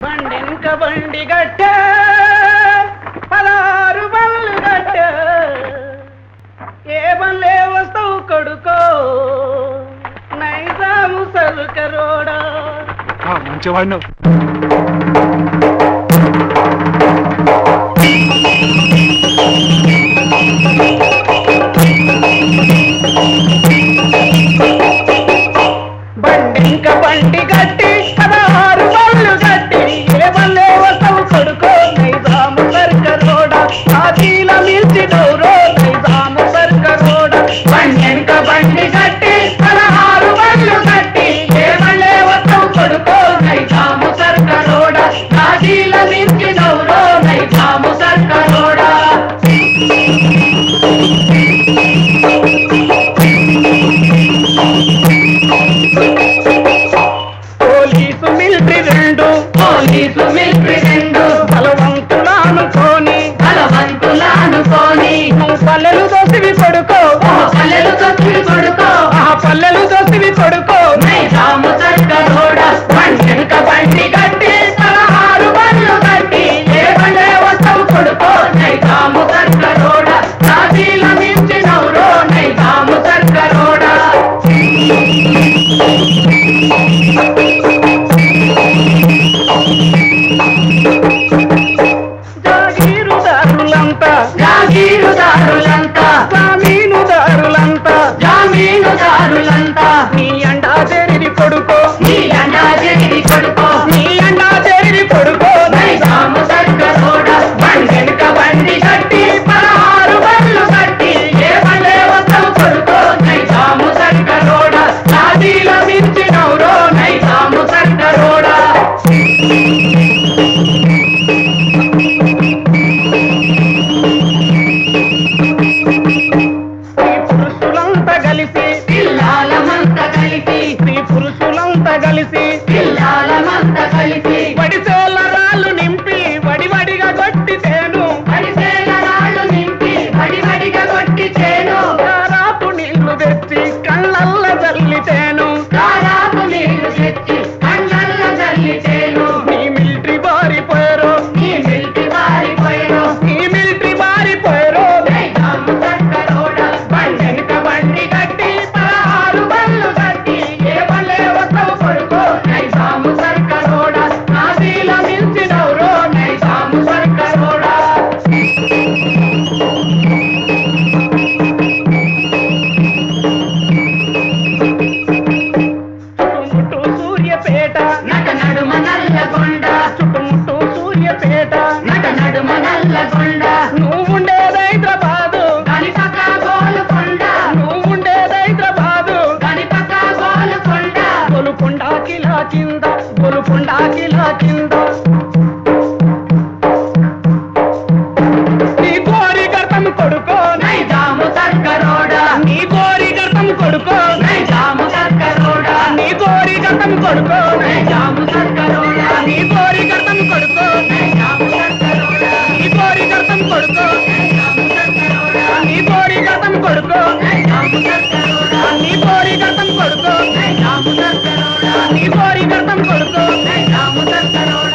బండెంక బండి గట్ట 16 బళ్ళు గట్ట ఏ బండ్లే వస్తావు కొడుకో నైజాము సరుకరోడా మంచివాడిను బండెంక బండి గట్టి 16 బళ్ళు గట్టి ఏ బండ్లే వస్తావు కొడుకో నైజాము సరుకరోడా ఆదీల మిల్చి డౌరో నైజాము సరుకరోడా బండెంక బండి గట్టి 16 బళ్ళు గట్టి ఏ బండ్లే వస్తావు కొడుకో నైజాము సరుకరోడా ఆదీల మిల్చి డౌరో నైజాము సరుకరోడా పోలీసు మిలిటరీ రెండు బలవంతులానుకోని నువ్వు పల్లెలు దోసివి కొడుకో ఆ పల్లెలు దోసివి కొడుకో నైజాము సరుకరోడా బండెంక బండి గట్టి 16 బళ్ళు గట్టి ఏ బండే వస్తావు కొడుకో నైజాము సరుకరోడా రాజీల మించి నౌరో నైజాము సరుకరోడా జాగీరుదారులంతా జామీనుదారులంతా నీ అండా చేరి కొడుకో నైజాము సరుకరోడా బండెంక బండి గట్టి 16 బళ్ళు గట్టి ఏ బండే వస్తావు కొడుకో నైజాము సరుకరోడా రాజీల మించి నౌరో నైజాము సరుకరోడా కలిసి వడిసేల రాళ్ళు నింపి వడివడిగా కొట్టితేను కారాపు నీళ్లు తెచ్చి కళ్ళల్ల జల్లితేను నీ మిలిటరీ బారిపోయారు బండెంక బండి గట్టి 16 బళ్ళు గట్టి ఏ బండ్లే వస్తావు కొడుకో నైజాము సరుకరోడా ఆదీల మించి నౌరో నైజాము సరుకరోడా చుట్టుముట్టు సూర్యపేట నడుమ నల్లగొండ నువ్వుండేది హైదరాబాదు గోలుకొండ కిలా కింద నీ కోరి గర్తం కొడుకో నైజాము సరుకరోడా నీ కోరి గర్తం కొడుకో నైజాము సరుకరోడా నీ కోరి గర్తం కొడుకో నైజాము సరుకరోడా నీ కోరి గర్తం కొడుకో నైజాము సరుకరోడా నీ కోరి గర్తం కొడుకో నైజాము సరుకరోడా నీ కోరి గర్తం కొడుకో నైజాము సరుకరోడా నీ కోరి గర్తం కొడుకో నైజాము సరుకరోడా నీ కోరి గర్తం కొడుకో నైజాము సరుకరోడా